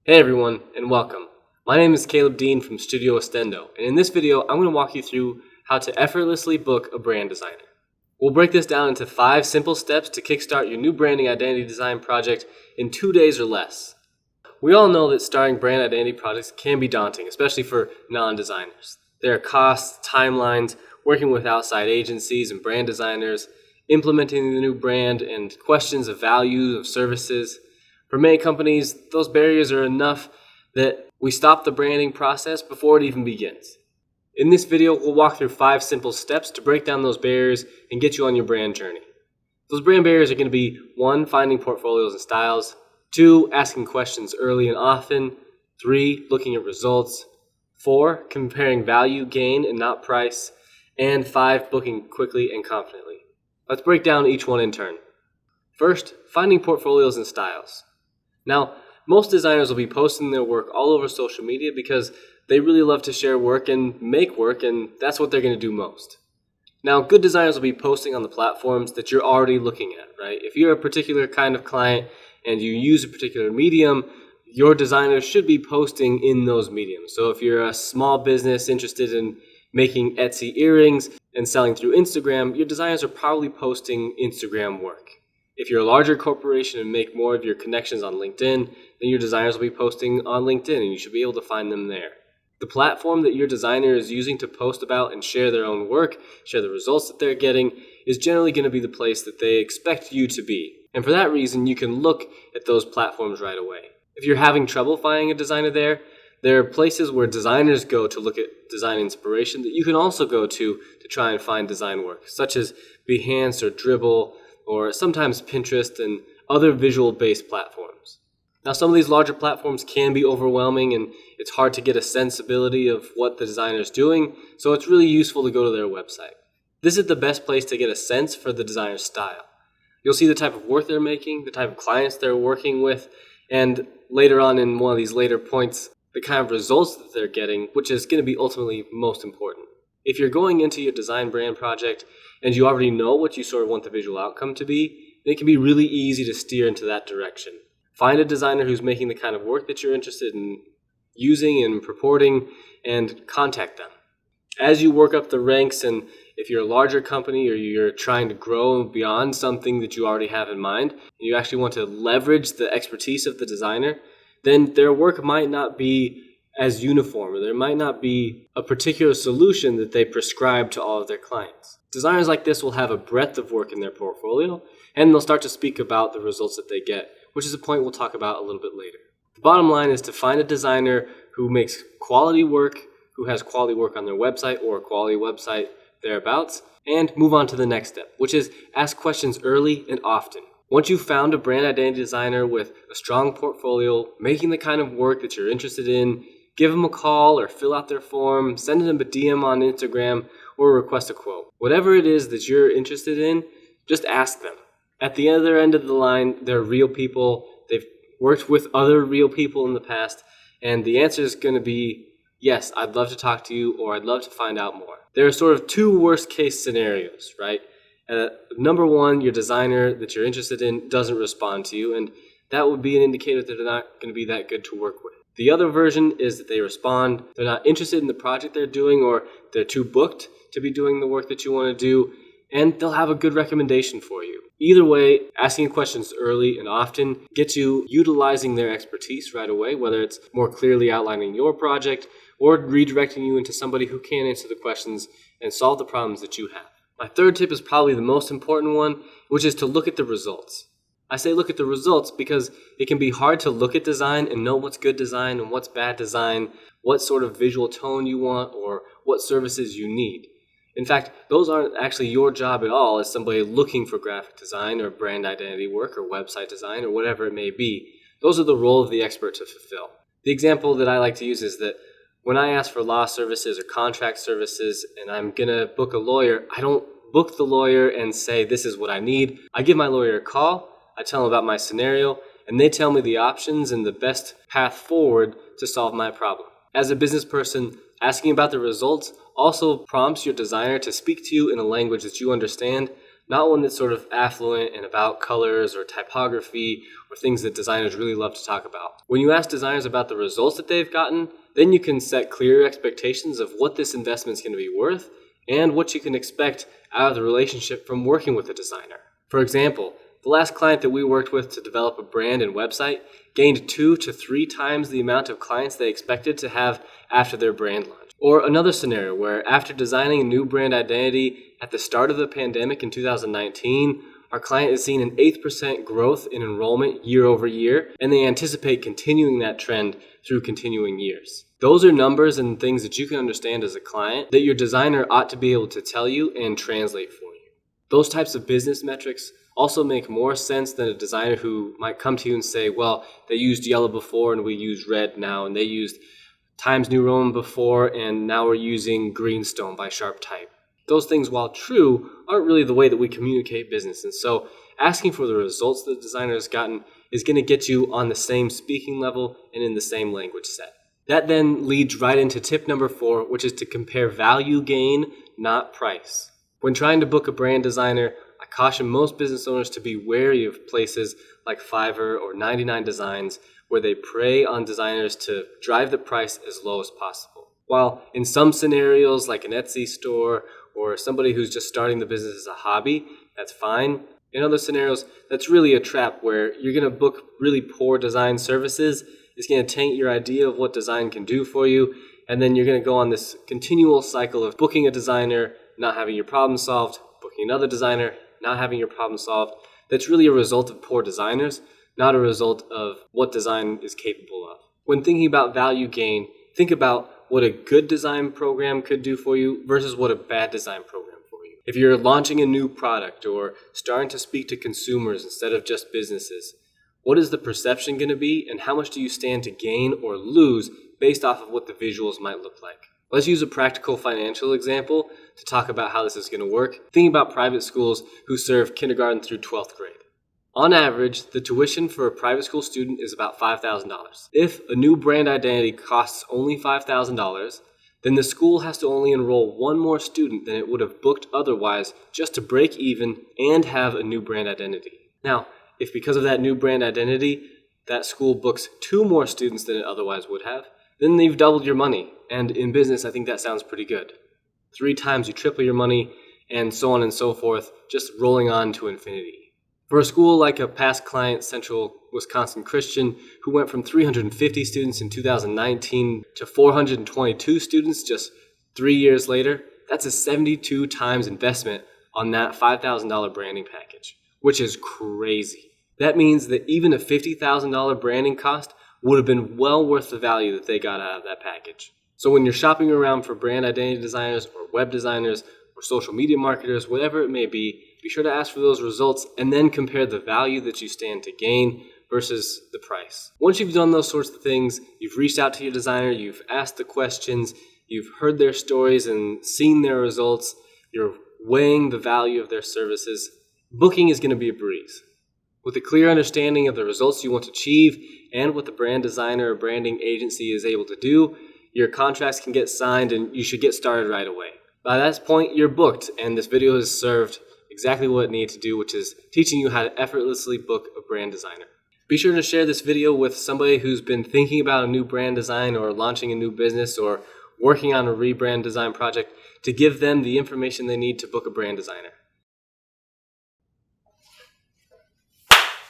Hey everyone, and welcome. My name is Caleb Dean from Studio Estendo, and in this video, I'm going to walk you through how to effortlessly book a brand designer. We'll break this down into 5 simple steps to kickstart your new branding identity design project in 2 days or less. We all know that starting brand identity projects can be daunting, especially for non-designers. There are costs, timelines, working with outside agencies and brand designers, implementing the new brand, and questions of value of services. For many companies, those barriers are enough that we stop the branding process before it even begins. In this video, we'll walk through 5 simple steps to break down those barriers and get you on your brand journey. Those brand barriers are going to be 1. Finding portfolios and styles, 2. Asking questions early and often, 3. Looking at results, 4. Comparing value, gain, and not price, and 5. Booking quickly and confidently. Let's break down each one in turn. First, finding portfolios and styles. Now, most designers will be posting their work all over social media because they really love to share work and make work, and that's what they're going to do most. Now, good designers will be posting on the platforms that you're already looking at, right? If you're a particular kind of client and you use a particular medium, your designers should be posting in those mediums. So if you're a small business interested in making Etsy earrings and selling through Instagram, your designers are probably posting Instagram work. If you're a larger corporation and make more of your connections on LinkedIn, then your designers will be posting on LinkedIn and you should be able to find them there. The platform that your designer is using to post about and share their own work, share the results that they're getting, is generally going to be the place that they expect you to be. And for that reason, you can look at those platforms right away. If you're having trouble finding a designer there are places where designers go to look at design inspiration that you can also go to try and find design work, such as Behance or Dribbble, or sometimes Pinterest and other visual-based platforms. Now, some of these larger platforms can be overwhelming and it's hard to get a sensibility of what the designer is doing, so it's really useful to go to their website. This is the best place to get a sense for the designer's style. You'll see the type of work they're making, the type of clients they're working with, and later on in one of these later points, the kind of results that they're getting, which is going to be ultimately most important. If you're going into your design brand project and you already know what you sort of want the visual outcome to be, then it can be really easy to steer into that direction. Find a designer who's making the kind of work that you're interested in using and purporting, and contact them. As you work up the ranks, and if you're a larger company or you're trying to grow beyond something that you already have in mind, and you actually want to leverage the expertise of the designer, then their work might not be as uniform, or there might not be a particular solution that they prescribe to all of their clients. Designers like this will have a breadth of work in their portfolio, and they'll start to speak about the results that they get, which is a point we'll talk about a little bit later. The bottom line is to find a designer who makes quality work, who has quality work on their website or a quality website thereabouts, and move on to the next step, which is ask questions early and often. Once you've found a brand identity designer with a strong portfolio, making the kind of work that you're interested in, give them a call or fill out their form, send them a DM on Instagram, or request a quote. Whatever it is that you're interested in, just ask them. At the other end of the line, they're real people. They've worked with other real people in the past, and the answer is going to be, yes, I'd love to talk to you, or I'd love to find out more. There are sort of 2 worst case scenarios, right? Number 1, your designer that you're interested in doesn't respond to you, and that would be an indicator that they're not going to be that good to work with. The other version is that they respond, they're not interested in the project they're doing, or they're too booked to be doing the work that you want to do, and they'll have a good recommendation for you. Either way, asking questions early and often gets you utilizing their expertise right away, whether it's more clearly outlining your project or redirecting you into somebody who can answer the questions and solve the problems that you have. My third tip is probably the most important one, which is to look at the results. I say look at the results because it can be hard to look at design and know what's good design and what's bad design, what sort of visual tone you want, or what services you need. In fact, those aren't actually your job at all as somebody looking for graphic design or brand identity work or website design or whatever it may be. Those are the role of the expert to fulfill. The example that I like to use is that when I ask for law services or contract services and I'm going to book a lawyer, I don't book the lawyer and say, this is what I need. I give my lawyer a call, I tell them about my scenario, and they tell me the options and the best path forward to solve my problem. As a business person, asking about the results also prompts your designer to speak to you in a language that you understand, not one that's sort of affluent and about colors or typography or things that designers really love to talk about. When you ask designers about the results that they've gotten, then you can set clear expectations of what this investment is going to be worth and what you can expect out of the relationship from working with a designer. For example, the last client that we worked with to develop a brand and website gained 2 to 3 times the amount of clients they expected to have after their brand launch. Or another scenario where after designing a new brand identity at the start of the pandemic in 2019, our client has seen an 8% growth in enrollment year over year, and they anticipate continuing that trend through continuing years. Those are numbers and things that you can understand as a client that your designer ought to be able to tell you and translate for you. Those types of business metrics also make more sense than a designer who might come to you and say, well, they used yellow before and we use red now, and they used Times New Roman before and now we're using Greenstone by Sharp Type. Those things, while true, aren't really the way that we communicate business. And so asking for the results that the designer has gotten is going to get you on the same speaking level and in the same language set. That then leads right into tip number 4, which is to compare value gain, not price. When trying to book a brand designer, I caution most business owners to be wary of places like Fiverr or 99 Designs where they prey on designers to drive the price as low as possible. While in some scenarios like an Etsy store or somebody who's just starting the business as a hobby, that's fine. In other scenarios, that's really a trap where you're going to book really poor design services. It's going to taint your idea of what design can do for you, and then you're going to go on this continual cycle of booking a designer, not having your problem solved, booking another designer, not having your problem solved. That's really a result of poor designers, not a result of what design is capable of. When thinking about value gain, think about what a good design program could do for you versus what a bad design program for you. If you're launching a new product or starting to speak to consumers instead of just businesses, what is the perception going to be, and how much do you stand to gain or lose based off of what the visuals might look like? Let's use a practical financial example to talk about how this is going to work. Think about private schools who serve kindergarten through 12th grade. On average, the tuition for a private school student is about $5,000. If a new brand identity costs only $5,000, then the school has to only enroll one more student than it would have booked otherwise just to break even and have a new brand identity. Now, if because of that new brand identity, that school books 2 more students than it otherwise would have, then you've doubled your money. And in business, I think that sounds pretty good. 3 times you triple your money, and so on and so forth, just rolling on to infinity. For a school like a past client, Central Wisconsin Christian, who went from 350 students in 2019 to 422 students just 3 years later, that's a 72 times investment on that $5,000 branding package, which is crazy. That means that even a $50,000 branding cost would have been well worth the value that they got out of that package. So when you're shopping around for brand identity designers or web designers or social media marketers, whatever it may be sure to ask for those results and then compare the value that you stand to gain versus the price. Once you've done those sorts of things, you've reached out to your designer, you've asked the questions, you've heard their stories and seen their results, you're weighing the value of their services, booking is going to be a breeze. With a clear understanding of the results you want to achieve and what the brand designer or branding agency is able to do, your contracts can get signed and you should get started right away. By that point, you're booked, and this video has served exactly what it needs to do, which is teaching you how to effortlessly book a brand designer. Be sure to share this video with somebody who's been thinking about a new brand design or launching a new business or working on a rebrand design project to give them the information they need to book a brand designer.